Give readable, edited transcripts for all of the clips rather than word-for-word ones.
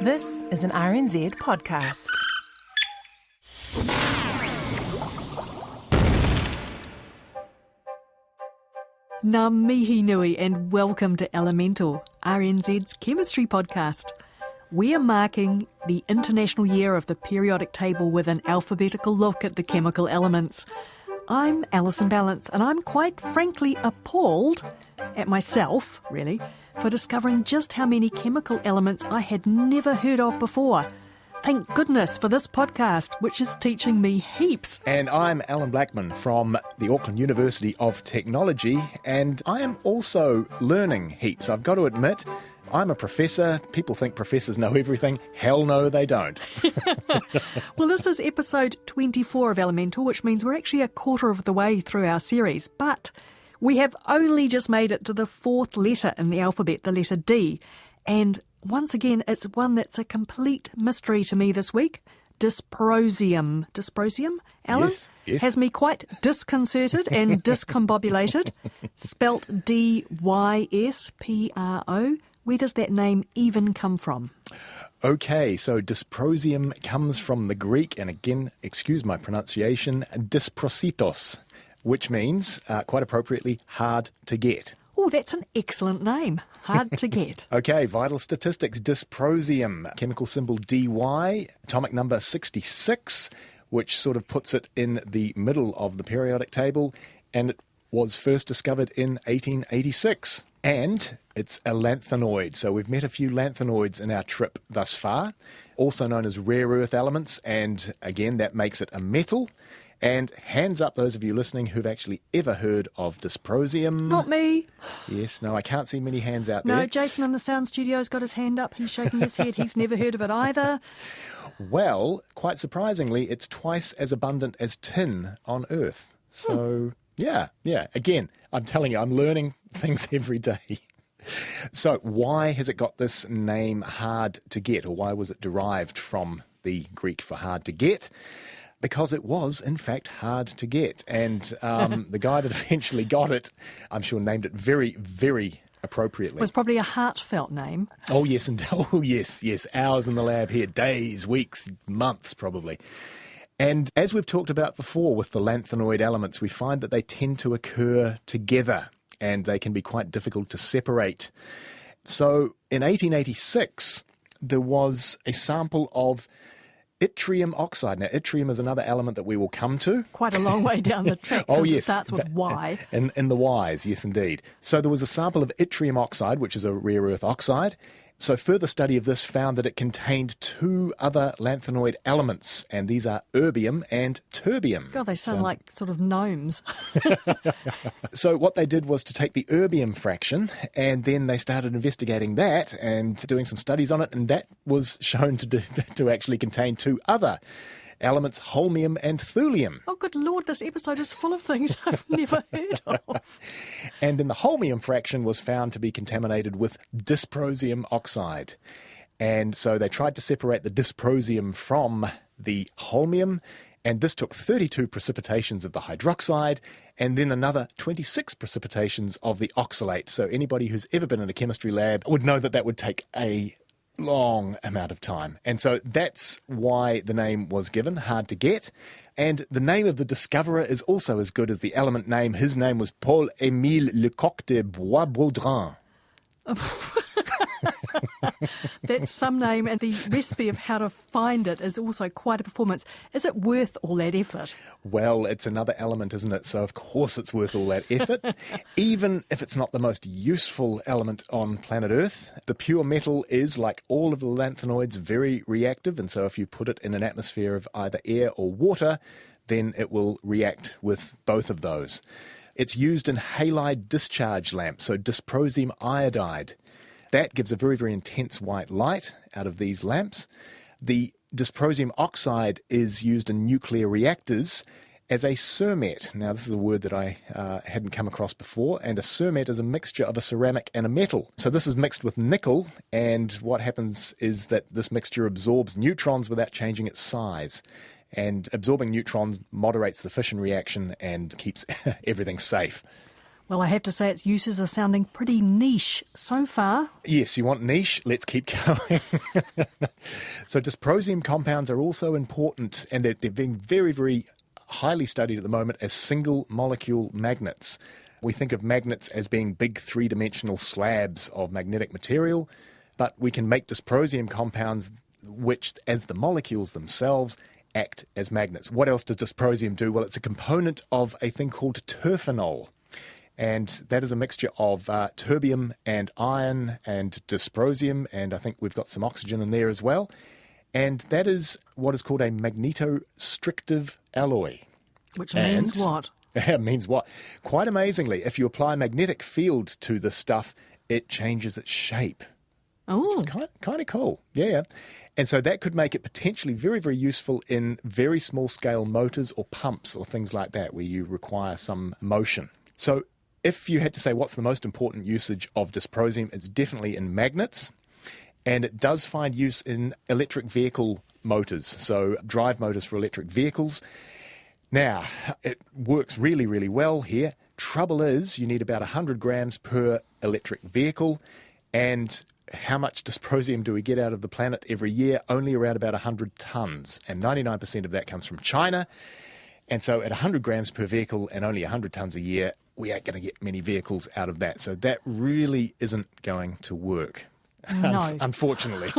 This is an RNZ podcast. Ngā mihi nui and welcome to Elemental, RNZ's chemistry podcast. We are marking the International Year of the Periodic Table with an alphabetical look at the chemical elements. I'm Alison Ballance, and I'm quite frankly appalled at myself, really, for discovering just how many chemical elements I had never heard of before. Thank goodness for this podcast, which is teaching me heaps. And I'm Allan Blackman from the Auckland University of Technology, and I am also learning heaps. I've got to admit, I'm a professor. People think professors know everything. Hell no, they don't. Well, this is episode 24 of Elemental, which means we're actually a quarter of the way through our series. But we have only just made it to the fourth letter in the alphabet, the letter D. And once again, it's one that's a complete mystery to me this week. Dysprosium. Dysprosium, Alan? Yes. Has me quite disconcerted and discombobulated. Spelt D-Y-S-P-R-O. Where does that name even come from? Okay, so dysprosium comes from the Greek, and again, excuse my pronunciation, dysprositos, which means, quite appropriately, hard to get. Oh, that's an excellent name. Hard to get. Okay, vital statistics. Dysprosium, chemical symbol Dy, atomic number 66, which sort of puts it in the middle of the periodic table, and it was first discovered in 1886. And it's a lanthanoid, so we've met a few lanthanoids in our trip thus far, also known as rare earth elements, and again, that makes it a metal. And hands up those of you listening who've actually ever heard of dysprosium. Not me. Yes, no, I can't see many hands out No, there. Jason in the sound studio's got his hand up. He's shaking his head. He's never heard of it either. Well, quite surprisingly, it's twice as abundant as tin on Earth. So, yeah. Again, I'm telling you, I'm learning things every day. So why has it got this name hard to get, or why was it derived from the Greek for hard to get? Because it was, in fact, hard to get. And the guy that eventually got it, I'm sure, named it very, very appropriately. It was probably a heartfelt name. Oh, yes. Hours in the lab here. Days, weeks, months, probably. And as we've talked about before with the lanthanoid elements, we find that they tend to occur together and they can be quite difficult to separate. So in 1886, there was a sample of yttrium oxide. Now, yttrium is another element that we will come to. Quite a long way down the track since it starts with Y. In the Ys, yes, indeed. So there was a sample of yttrium oxide, which is a rare earth oxide. So further study of this found that it contained two other lanthanoid elements, and these are erbium and terbium. God, they sound like sort of gnomes. So what they did was to take the erbium fraction, and then they started investigating that and doing some studies on it, and that was shown to actually contain two other elements, holmium and thulium. Oh, good Lord, this episode is full of things I've never heard of. And then the holmium fraction was found to be contaminated with dysprosium oxide. And so they tried to separate the dysprosium from the holmium, and this took 32 precipitations of the hydroxide and then another 26 precipitations of the oxalate. So anybody who's ever been in a chemistry lab would know that that would take a long amount of time. And so that's why the name was given, hard to get. And the name of the discoverer is also as good as the element name. His name was Paul-Émile Lecoq de Bois-Baudrin. That's some name, and the recipe of how to find it is also quite a performance. Is it worth all that effort? Well, it's another element, isn't it? So of course it's worth all that effort. Even if it's not the most useful element on planet Earth, the pure metal is, like all of the lanthanoids, very reactive. And so if you put it in an atmosphere of either air or water, then it will react with both of those. It's used in halide discharge lamps, so dysprosium iodide. That gives a very, very intense white light out of these lamps. The dysprosium oxide is used in nuclear reactors as a cermet. Now, this is a word that I hadn't come across before, and a cermet is a mixture of a ceramic and a metal. So this is mixed with nickel, and what happens is that this mixture absorbs neutrons without changing its size. And absorbing neutrons moderates the fission reaction and keeps everything safe. Well, I have to say its uses are sounding pretty niche so far. Yes, you want niche? Let's keep going. So dysprosium compounds are also important, and they're being very, very highly studied at the moment as single molecule magnets. We think of magnets as being big three-dimensional slabs of magnetic material, but we can make dysprosium compounds which, as the molecules themselves, act as magnets. What else does dysprosium do? Well, it's a component of a thing called terphenol. And that is a mixture of terbium and iron and dysprosium, and I think we've got some oxygen in there as well. And that is what is called a magnetostrictive alloy. Which means what? It means what? Quite amazingly, if you apply a magnetic field to this stuff, it changes its shape. Oh. Which is kind of cool. Yeah. And so that could make it potentially very, very useful in very small-scale motors or pumps or things like that, where you require some motion. So if you had to say what's the most important usage of dysprosium, it's definitely in magnets, and it does find use in electric vehicle motors, so drive motors for electric vehicles. Now, it works really, really well here. Trouble is, you need about 100 grams per electric vehicle, and how much dysprosium do we get out of the planet every year? Only around about 100 tons, and 99% of that comes from China. And so at 100 grams per vehicle and only 100 tons a year, we aren't going to get many vehicles out of that. So that really isn't going to work. No. Unfortunately.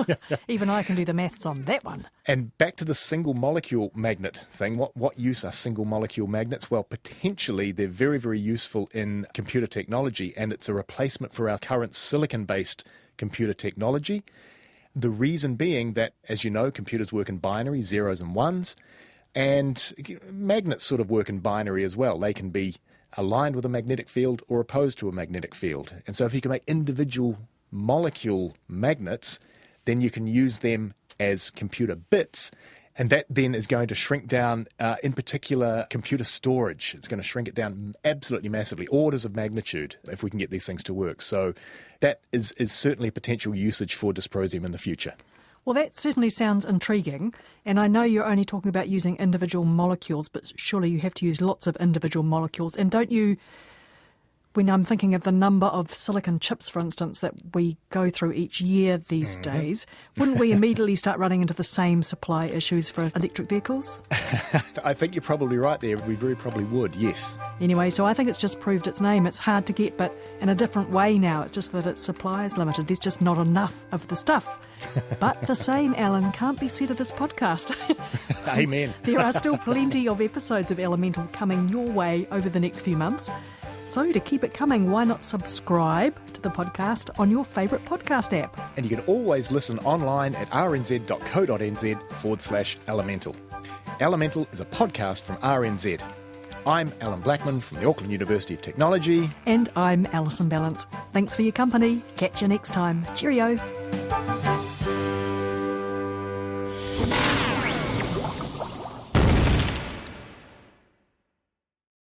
Even I can do the maths on that one. And back to the single molecule magnet thing. What use are single molecule magnets? Well, potentially they're very, very useful in computer technology, and it's a replacement for our current silicon-based computer technology. The reason being that, as you know, computers work in binary, zeros and ones, and magnets sort of work in binary as well. They can be aligned with a magnetic field or opposed to a magnetic field. And so if you can make individual molecule magnets, then you can use them as computer bits, and that then is going to shrink down, in particular, computer storage. It's going to shrink it down absolutely massively, orders of magnitude, if we can get these things to work. So that is certainly a potential usage for dysprosium in the future. Well, that certainly sounds intriguing, and I know you're only talking about using individual molecules, but surely you have to use lots of individual molecules. And don't you, when I'm thinking of the number of silicon chips, for instance, that we go through each year these days, wouldn't we immediately start running into the same supply issues for electric vehicles? I think you're probably right there. We very probably would, yes. Anyway, so I think it's just proved its name. It's hard to get, but in a different way now. It's just that its supply is limited. There's just not enough of the stuff. But the same, Allan, can't be said of this podcast. Amen. There are still plenty of episodes of Elemental coming your way over the next few months. So to keep it coming, why not subscribe to the podcast on your favourite podcast app? And you can always listen online at rnz.co.nz/elemental. Elemental is a podcast from RNZ. I'm Allan Blackman from the Auckland University of Technology. And I'm Alison Ballant. Thanks for your company. Catch you next time. Cheerio.